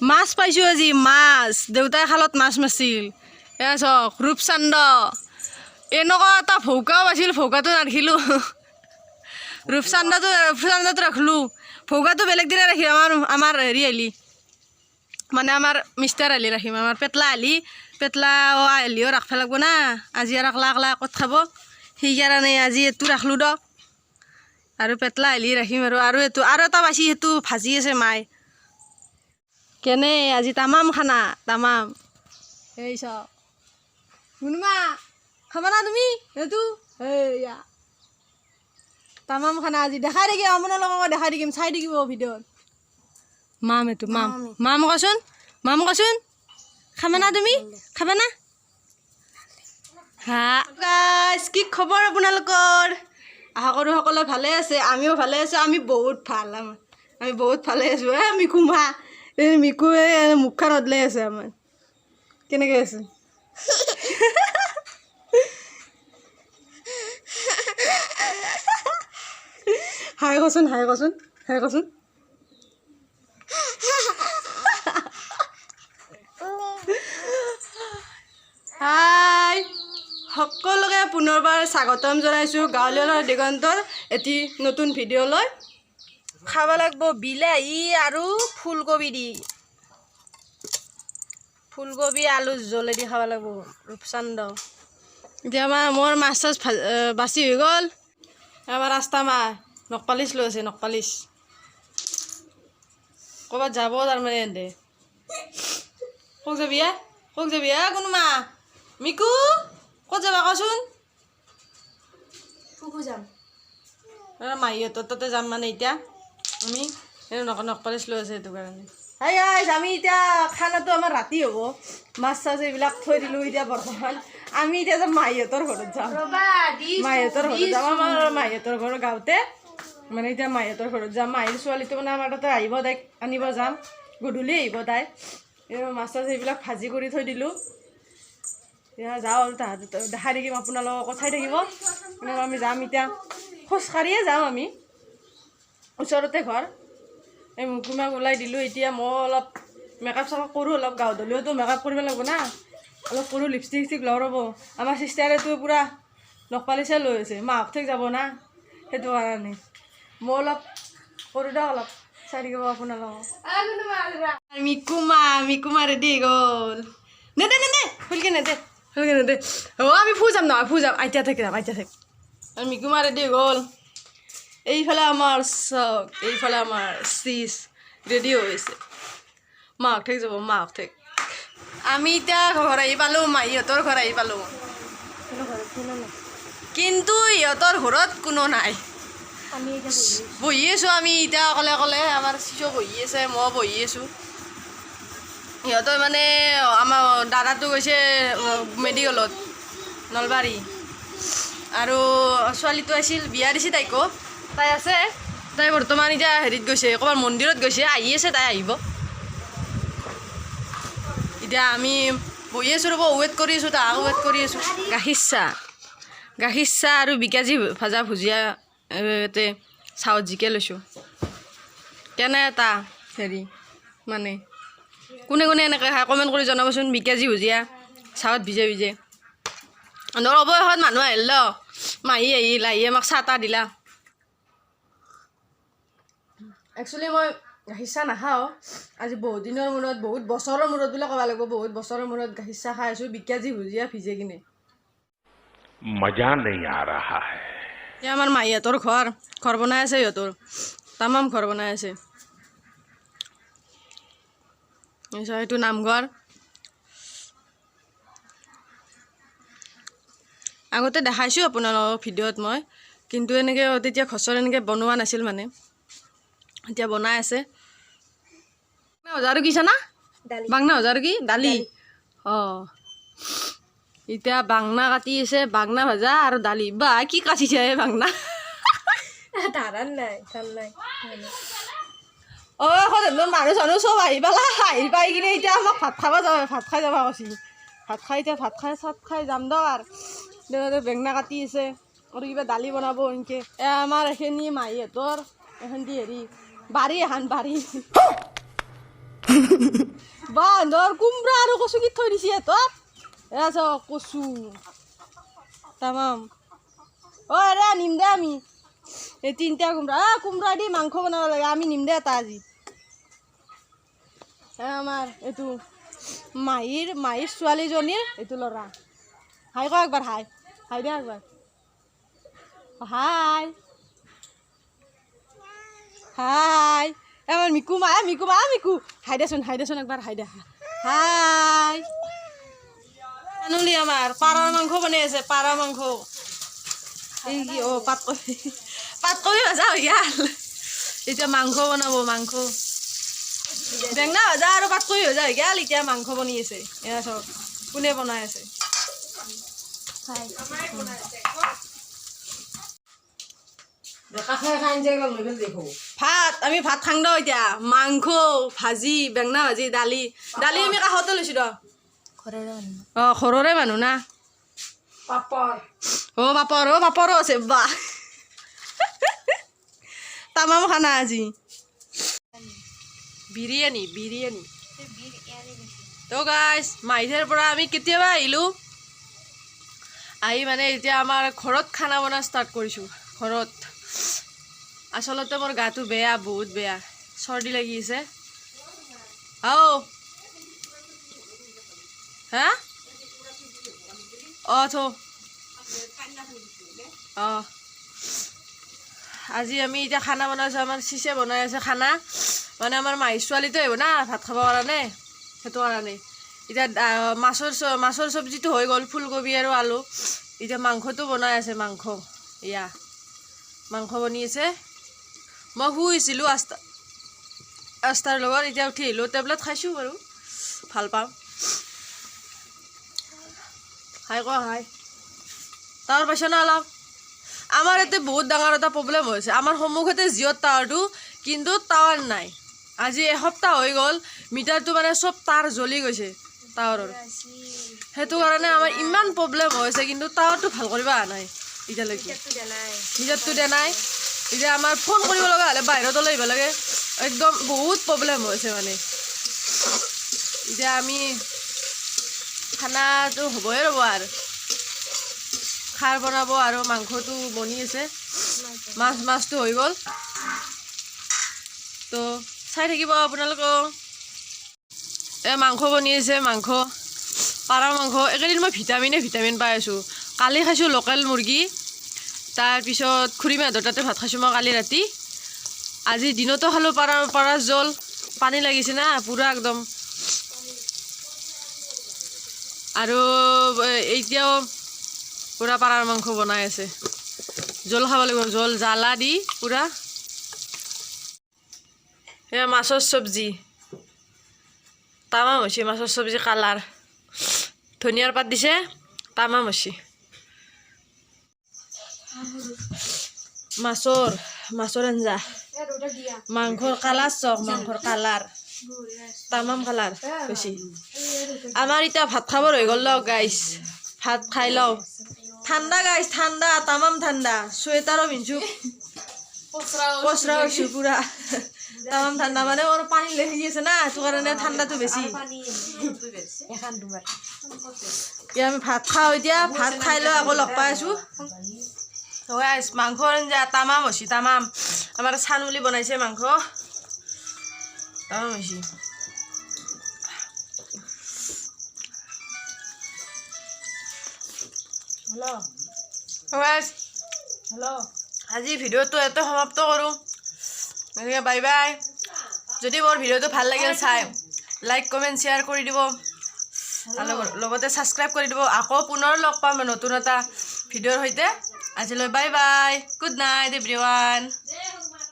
মাছ পাইছোঁ আজি মাছ দেউতাই খালত মাছ মাছিল এয়া চাওক ৰূপচান্দ এনেকুৱা এটা ভৌকাও আছিল ভৌকাটো নাৰাখিলোঁ ৰূপচান্দাটো ৰাখিলোঁ ভৌকাটো বেলেগ দিনা ৰাখিম আমাৰ হেৰি আহিলি মানে আমাৰ মিষ্টাৰ আহিলি ৰাখিম আমাৰ পেটলা আহিলিও ৰাখিব লাগিব না আজি আৰু একলা ক'ত খাব সেইকাৰণে আজি এইটো ৰাখিলোঁ দক আৰু পেটলা আহিলি ৰাখিম আৰু এইটো আৰু এটা পাইছি সেইটো ভাজি আছে মায়ে কেনে আজি তামাম খানা তামাম এই চাওক মুনুমা খাবা না তুমি এইটো এইয়া তামাম খানা আজি দেখাই থাকিম আপোনালোকক দেখাই থাকিম চাই থাকিব ভিডিঅ'ত মাম এইটো মাম কচোন খাবা না তুমি খাবা না হা গাইছ কি খবৰ আপোনালোকৰ আশা কৰোঁ সকলোৱে ভালে আছে আমিও ভালে আছোঁ আমি বহুত ভাল আমি বহুত ভালে আছোঁ মিকু মা এই মিকুৱে মুখখন অদলাই আছে আমাৰ কেনেকৈ আছে হাই কচোন হাই সকলোকে পুনৰবাৰ স্বাগতম জনাইছোঁ গাঁৱলীয়া দিগন্তৰ এটি নতুন ভিডিঅ'লৈ খাব লাগিব বিলাহী আৰু ফুলকবি আলু জলেদি খাব লাগিব ৰূপচান্দ এতিয়া মোৰ মাছ চাছ বাচি হৈ গ'ল আমাৰ ৰাস্তা নখপালিচ লৈ আছে নখপালিচ ক'ৰবাত যাব তাৰমানে এনে ক'ত যাবি কোনোবা মিকু ক'ত যাবা কচোন যাম মাহীহঁতৰ তাতে যাম মানে এতিয়া আমি নখপালিচ লৈ আছে সেইটো কাৰণে আমি এতিয়া খানাটো আমাৰ ৰাতি হ'ব মাছ চাছ এইবিলাক থৈ দিলোঁ এতিয়া বৰ্তমান আমি এতিয়া যাম মাহীহঁতৰ ঘৰত যাম আমাৰ মাহীহঁতৰ ঘৰ গাঁৱতে মানে এতিয়া মাহীহঁতৰ ঘৰত যাম মাহীৰ ছোৱালীটো মানে আমাৰ তাতে আহিব তাইক আনিব যাম গধূলি আহিব তাই মাছ চাছ এইবিলাক ভাজি কৰি থৈ দিলোঁ এতিয়া যাওঁ আৰু তাহাঁত দেখাই থাকিম আপোনালোকক চাই থাকিব আমি যাম এতিয়া খোজকাঢ়িয়ে যাম আমি ওচৰতে ঘৰ এই মুকুমাক ওলাই দিলোঁ এতিয়া মই অলপ মেকআপ চেকআপ কৰোঁ অলপ গাঁৱত হ'লেওতো মেকআপ কৰিব লাগিব না অলপ কৰোঁ লিপষ্টিক লওঁ ৰ'ব আমাৰ চিষ্টাৰেতো পূৰা নখপালিচে লৈ আছে মাক ঠিক যাব না সেইটো কাৰণে মই অলপ কৰোঁ দিয়ক অলপ চাই থাকিব আপোনালোকক মিকুমা ৰেডি গ'ল নেদে ফুলকে নেদে আমি ফু যাম আইতিয়া থাকি যাম আৰু মিকুমা ৰেডি গ'ল এইফালে আমাৰ চক এইফালে আমাৰ চিজ ৰেডি হৈছে মাক ঠিক যাব আমি এতিয়া ঘৰ আহি পালোঁ মাহীহঁতৰ ঘৰ আহি পালোঁ কিন্তু ইহঁতৰ ঘৰত কোনো নাই বহি আছোঁ আমি এতিয়া অকলে আমাৰ চিচো বহি আছে মই বহি আছোঁ সিহঁতৰ মানে আমাৰ দাদাটো গৈছে মেডিকেলত নলবাৰী আৰু ছোৱালীটো আছিল বিয়া দিছে তাইকো তাই আছে তাই বৰ্তমান এতিয়া হেৰিত গৈছে ক'ৰবাত মন্দিৰত গৈছে আহি আছে তাই আহিব এতিয়া আমি বহি আছোঁ ৰ'ব ৱেইট কৰি আছোঁ তাক ৱেইট কৰি আছোঁ গাখীৰ চাহ আৰু বিকাজী ভাজা ভুজিয়া ইয়াতে চাহত জিকে লৈছোঁ কেনে এটা হেৰি মানে কোনে এনেকৈ খায় কমেণ্ট কৰি জনাবচোন বিকাজী ভুজিয়া চাহত ভিজে ধৰ অৱশেষত মানুহ আহিল মাহী আহিল আমাক চাহ তাহ দিলা একচুৱেলি মই গাখীৰ চাহ নাখাওঁ আজি বহুত দিনৰ মূৰত বহুত বছৰৰ মূৰত বুলি ক'ব লাগিব বহুত বছৰৰ মূৰত গাখীৰ চাহ খাই আছোঁ বিকাজী ভুজিয়া ভিজে কিনে মজা নেই আ ৰহা হে এতিয়া আমাৰ মাহীহঁতৰ ঘৰ বনাই আছে সিহঁতৰ তামাম ঘৰ বনাই আছে এইটো নামঘৰ আগতে দেখাইছোঁ আপোনালোকক ভিডিঅ'ত মই কিন্তু এনেকৈ তেতিয়া ঘৰ এনেকৈ বনোৱা নাছিল মানে এতিয়া বনাই আছে আৰু কি চানা বাংনা ভজা আৰু কি দালি এতিয়া বাংনা কাটি আছে বাংনা ভজা আৰু দালি বা কি কাটিছে বাংনা মানুহ চানুহ চব আহি পাই কিনে এতিয়া আমাক ভাত খাই যাব কৈছিল ভাত খাই যাম দিয়ক আৰু বেঙনা কাটি আছে আৰু কিবা দালি বনাব এনেকৈ আমাৰ এইখিনি মাহীহঁতৰ এইখিনি হেৰি বাৰী বান্দৰ কোমৰা আৰু কচু কি থৈ দিছে তই এয়া চাওক কচু তামাম ৰে নিম দে আমি এই 3টা কোমৰা দি মাংস বনাব লাগে আমি নিম দে এটা আজি আমাৰ এইটো মাহীৰ ছোৱালীজনীৰ এইটো ল'ৰা হাই ক একবাৰ হাই দে একবাৰ হাই আমাৰ মিকু হাই দেচোন একবাৰ হাই দে হাই আনুলি আমাৰ পাৰৰ মাংস বনাই আছে পাৰ মাংস এই কি পাতকবি ভাজা হৈ গ'ল এতিয়া মাংস বনাব মাংস বেঙনা ভাজা আৰু পাতকবি ভাজা হৈ গ'ল এতিয়া মাংস বনি আছে এয়া চাওক কোনে বনাই আছে ভাত আমি ভাত খাং দ এতিয়া মাংস ভাজি বেঙনা ভাজি দালি আমি কাষতে লৈছো দ ঘৰৰে মানুহ না পাপৰো আছে বা তামাম খানা আজি বিৰিয়ানী তো গাইজ মাইথেৰ পৰা আমি কেতিয়াবা আহিলোঁ আহি মানে এতিয়া আমাৰ ঘৰত খানা বনোৱা ষ্টাৰ্ট কৰিছোঁ ঘৰত আচলতে মোৰ গাটো বেয়া বহুত বেয়া চৰ্দি লাগি আছে হা আজি আমি এতিয়া খানা বনাইছোঁ আমাৰ চিচে বনাই আছে খানা মানে আমাৰ মাহী ছোৱালীটো আহিব না ভাত খাব কাৰণে সেইটো কাৰণে এতিয়া মাছৰ চব্জিটো হৈ গ'ল ফুলকবি আৰু আলু এতিয়া মাংসটো বনাই আছে মাংস বনি আছে মই শুইছিলোঁ আস্তাৰ লগত এতিয়া উঠি আহিলোঁ টেবলেট খাইছোঁ বাৰু ভাল পাওঁ হাই টাৱাৰ পাইছ না অলপ আমাৰ ইয়াতে বহুত ডাঙৰ এটা প্ৰব্লেম হৈছে আমাৰ সন্মুখতে জিঅ'ৰ টাৱাৰটো কিন্তু টাৱাৰ নাই আজি এসপ্তাহ হৈ গ'ল মিটাৰটো মানে চব তাঁৰ জ্বলি গৈছে টাৱাৰৰ সেইটো কাৰণে আমাৰ ইমান প্ৰব্লেম হৈছে কিন্তু টাৱাৰটো ভাল কৰিব অহা নাই এতিয়ালৈকে মিটাৰটো দিয়া নাই এতিয়া আমাৰ ফোন কৰিব লগা হ'লে বাহিৰত ওলাই আহিব লাগে একদম বহুত প্ৰব্লেম হৈছে মানে এতিয়া আমি খানাটো হ'বই ৰ'ব আৰু খাৰ বনাব আৰু মাংসটো বনি আছে মাছটো হৈ গ'ল তো চাই থাকিব আপোনালোকক মাংস বনি আছে পাৰ মাংস এইকেইদিন মই ভিটামিন পাই আছোঁ কালি খাইছোঁ লোকেল মুৰ্গী তাৰপিছত খুৰীমাহঁতৰ তাতে ভাত খাইছোঁ মই কালি ৰাতি আজি দিনতো খালোঁ পাৰাৰ জোল পানী লাগিছে না পূৰা একদম আৰু এতিয়াও পূৰা পাৰাৰ মাংস বনাই আছে জোল খাব লাগিব জোল জ্বালা দি পূৰা এয়া মাছৰ চব্জি তামাম হৈছে মাছৰ চব্জি কালাৰ ধনিয়াৰ পাত দিছে তামাম হৈছে মাছৰ আঞ্জা মাংসৰ কালাৰ চক মাংসৰ কালাৰ তামাম কালাৰ বেছি আমাৰ এতিয়া ভাত খাবৰ হৈ গ'ল লওক গাইছ ভাত খাই লওঁ ঠাণ্ডা গাইছ ঠাণ্ডা তামাম ঠাণ্ডা চুৱেটাৰো পিন্ধছোঁ কচৰা হৈছোঁ পূৰা তামাম ঠাণ্ডা মানে মোৰ পানী লাগি আছে না সেইটো কাৰণে ঠাণ্ডাটো বেছি এতিয়া আমি ভাত খাওঁ এতিয়া ভাত খাই লৈ আকৌ লগ পাই আছোঁ গাইছ মাংসৰ আঞ্জা তামাম হৈছে তামাম আমাৰ চানুলি বনাইছে মাংস তামাম হৈছে আজি ভিডিঅ'টো ইয়াতে সমাপ্ত কৰোঁ গতিকে বাই বাই যদি মোৰ ভিডিঅ'টো ভাল লাগিল চাই লাইক কমেণ্ট শ্বেয়াৰ কৰি দিব লগতে ছাবস্ক্ৰাইব কৰি দিব আকৌ পুনৰ লগ পাম নতুন এটা ভিডিঅ'ৰ সৈতে আজিলৈ bye bye good night everyone